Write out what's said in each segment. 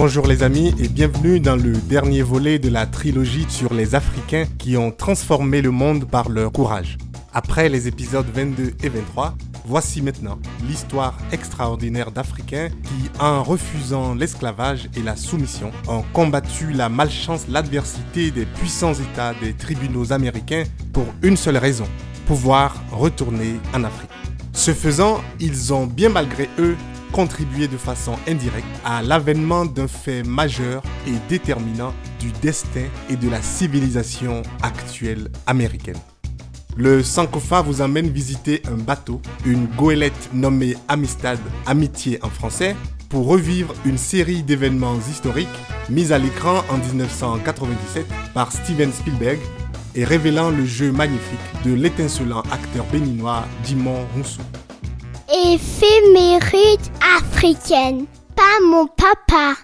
Bonjour les amis et bienvenue dans le dernier volet de la trilogie sur les Africains qui ont transformé le monde par leur courage. Après les épisodes 22 et 23, voici maintenant l'histoire extraordinaire d'Africains qui, en refusant l'esclavage et la soumission, ont combattu la malchance, l'adversité des puissants États des tribunaux américains pour une seule raison, pouvoir retourner en Afrique. Ce faisant, ils ont bien malgré eux contribué de façon indirecte à l'avènement d'un fait majeur et déterminant du destin et de la civilisation actuelle américaine. Le Sankofa vous emmène visiter un bateau, une goélette nommée Amistad, Amitié en français, pour revivre une série d'événements historiques mis à l'écran en 1997 par Steven Spielberg et révélant le jeu magnifique de l'étincelant acteur béninois Djimon Hounsou. Éphéméride africaine, pas mon papa.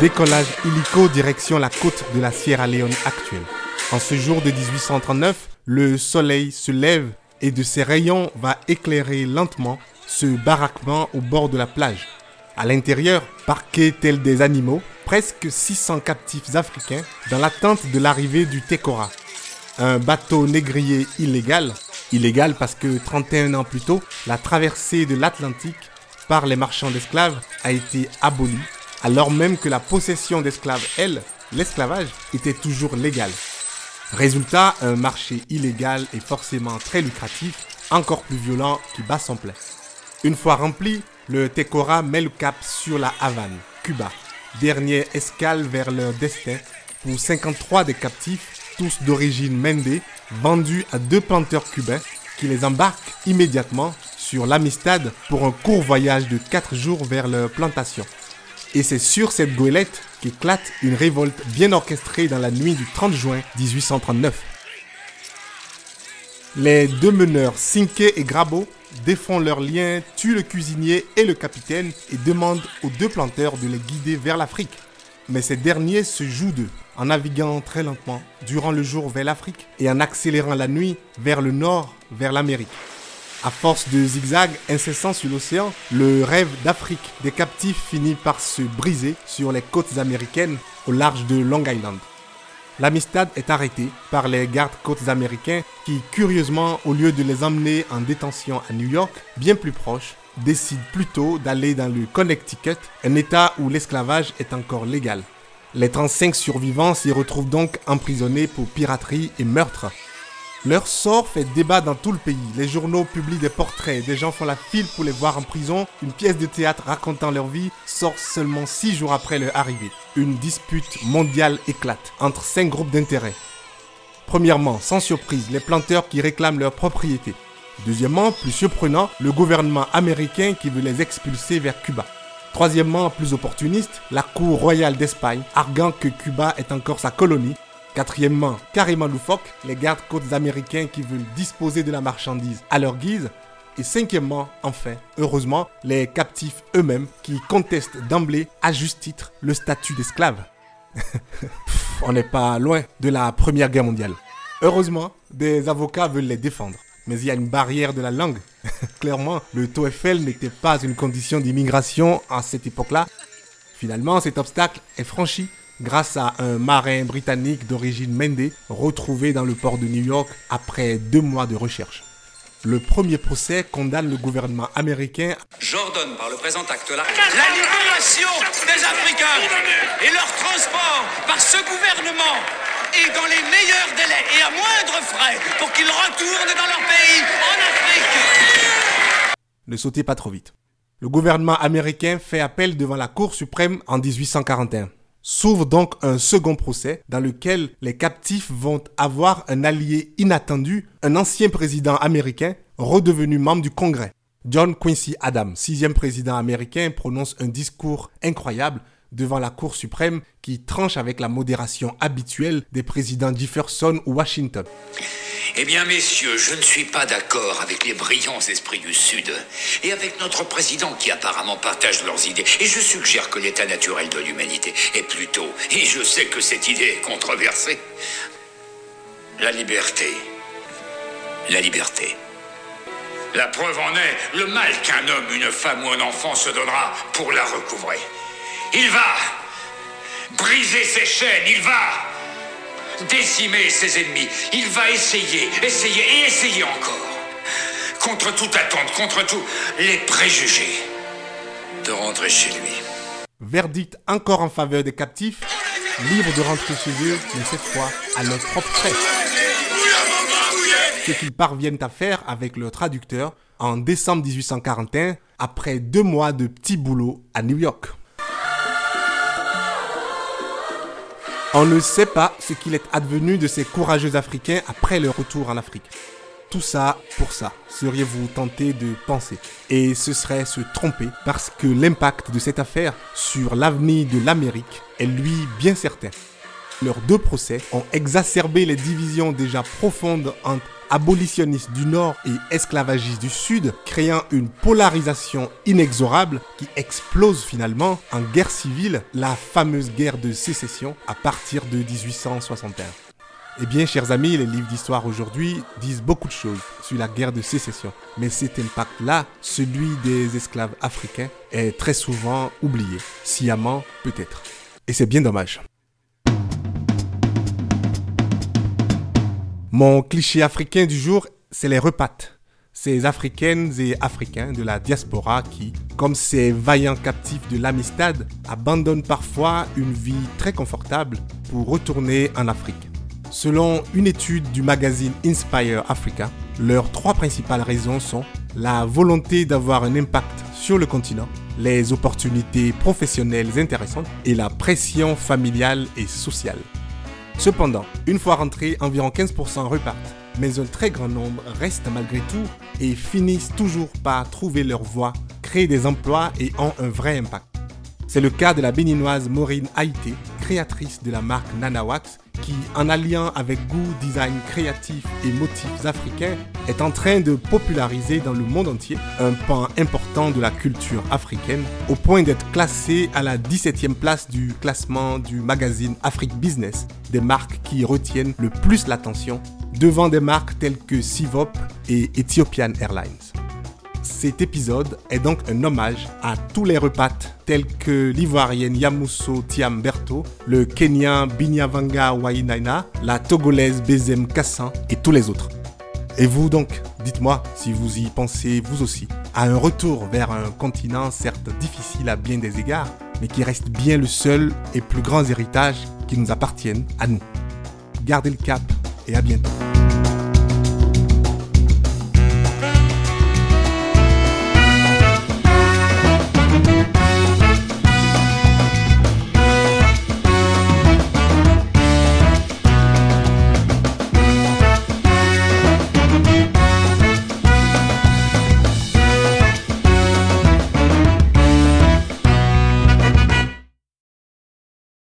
Décollage illico direction la côte de la Sierra Leone actuelle. En ce jour de 1839, le soleil se lève et de ses rayons va éclairer lentement ce baraquement au bord de la plage. À l'intérieur, parqués tels des animaux, presque 600 captifs africains dans l'attente de l'arrivée du Tekora. Un bateau négrier illégal parce que 31 ans plus tôt, la traversée de l'Atlantique par les marchands d'esclaves a été abolie, alors même que la possession d'esclaves, l'esclavage, était toujours légal. Résultat, un marché illégal et forcément très lucratif, encore plus violent qui bat son plein. Une fois rempli, le Tekora met le cap sur la Havane, Cuba. Dernière escale vers leur destin pour 53 des captifs, tous d'origine mende, vendus à 2 planteurs cubains qui les embarquent immédiatement sur l'Amistad pour un court voyage de 4 jours vers leur plantation. Et c'est sur cette goélette qu'éclate une révolte bien orchestrée dans la nuit du 30 juin 1839. Les deux meneurs, Cinque et Grabo, défont leurs liens, tuent le cuisinier et le capitaine et demandent aux 2 planteurs de les guider vers l'Afrique. Mais ces derniers se jouent d'eux, en naviguant très lentement durant le jour vers l'Afrique et en accélérant la nuit vers le nord, vers l'Amérique. À force de zigzags incessants sur l'océan, le rêve d'Afrique des captifs finit par se briser sur les côtes américaines au large de Long Island. L'Amistad est arrêtée par les gardes-côtes américains qui, curieusement, au lieu de les emmener en détention à New York, bien plus proche, décident plutôt d'aller dans le Connecticut, un état où l'esclavage est encore légal. Les 35 survivants s'y retrouvent donc emprisonnés pour piraterie et meurtre. Leur sort fait débat dans tout le pays. Les journaux publient des portraits, des gens font la file pour les voir en prison. Une pièce de théâtre racontant leur vie sort seulement 6 jours après leur arrivée. Une dispute mondiale éclate entre 5 groupes d'intérêts. Premièrement, sans surprise, les planteurs qui réclament leur propriété. Deuxièmement, plus surprenant, le gouvernement américain qui veut les expulser vers Cuba. Troisièmement, plus opportuniste, la cour royale d'Espagne, arguant que Cuba est encore sa colonie. Quatrièmement, carrément loufoque, les gardes-côtes américains qui veulent disposer de la marchandise à leur guise. Et cinquièmement, enfin, heureusement, les captifs eux-mêmes qui contestent d'emblée, à juste titre, le statut d'esclave. On n'est pas loin de la Première Guerre mondiale. Heureusement, des avocats veulent les défendre. Mais il y a une barrière de la langue. Clairement, le TOEFL n'était pas une condition d'immigration à cette époque-là. Finalement, cet obstacle est franchi grâce à un marin britannique d'origine mende retrouvé dans le port de New York après 2 mois de recherche. Le premier procès condamne le gouvernement américain. J'ordonne par le présent acte-là la libération des Africains et leur transport par ce gouvernement et dans les meilleurs délais et à moindre frais pour qu'ils retournent dans leur pays en Afrique. Ne sautez pas trop vite. Le gouvernement américain fait appel devant la Cour suprême en 1841. S'ouvre donc un second procès dans lequel les captifs vont avoir un allié inattendu, un ancien président américain redevenu membre du Congrès. John Quincy Adams, 6e président américain, prononce un discours incroyable devant la Cour suprême qui tranche avec la modération habituelle des présidents Jefferson ou Washington. Eh bien, messieurs, je ne suis pas d'accord avec les brillants esprits du Sud et avec notre président qui apparemment partage leurs idées. Et je suggère que l'état naturel de l'humanité est plutôt, et je sais que cette idée est controversée, la liberté. La liberté. La preuve en est le mal qu'un homme, une femme ou un enfant se donnera pour la recouvrer. Il va briser ses chaînes, il va décimer ses ennemis. Il va essayer et essayer encore. Contre toute attente, contre tous les préjugés, de rentrer chez lui. Verdict encore en faveur des captifs, libres de rentrer chez eux, mais cette fois à leurs propres frais. Ce qu'ils parviennent à faire avec leur traducteur en décembre 1841, après 2 mois de petit boulot à New York. On ne sait pas ce qu'il est advenu de ces courageux Africains après leur retour en Afrique. Tout ça pour ça, seriez-vous tenté de penser. Et ce serait se tromper parce que l'impact de cette affaire sur l'avenir de l'Amérique est lui bien certain. Leurs 2 procès ont exacerbé les divisions déjà profondes entre abolitionnistes du Nord et esclavagistes du Sud, créant une polarisation inexorable qui explose finalement en guerre civile, la fameuse guerre de sécession à partir de 1861. Eh bien, chers amis, les livres d'histoire aujourd'hui disent beaucoup de choses sur la guerre de sécession. Mais cet impact-là, celui des esclaves africains, est très souvent oublié. Sciemment, peut-être. Et c'est bien dommage. Mon cliché africain du jour, c'est les repates. Ces Africaines et Africains de la diaspora qui, comme ces vaillants captifs de l'Amistad, abandonnent parfois une vie très confortable pour retourner en Afrique. Selon une étude du magazine Inspire Africa, leurs 3 principales raisons sont la volonté d'avoir un impact sur le continent, les opportunités professionnelles intéressantes et la pression familiale et sociale. Cependant, une fois rentrés, environ 15% repartent, mais un très grand nombre restent malgré tout et finissent toujours par trouver leur voie, créer des emplois et ont un vrai impact. C'est le cas de la béninoise Maureen Haïté, créatrice de la marque Nanawax, qui, en alliant avec goût, design créatif et motifs africains, est en train de populariser dans le monde entier un pan important de la culture africaine, au point d'être classée à la 17e place du classement du magazine Afrique Business, des marques qui retiennent le plus l'attention, devant des marques telles que Sivop et Ethiopian Airlines. Cet épisode est donc un hommage à tous les repates tels que l'ivoirienne Yamoussow Thiam Berto, le Kenyan Binyavanga Wainaina, la togolaise Bézem Kassan et tous les autres. Et vous donc, dites-moi si vous y pensez vous aussi, à un retour vers un continent certes difficile à bien des égards, mais qui reste bien le seul et plus grand héritage qui nous appartienne à nous. Gardez le cap et à bientôt.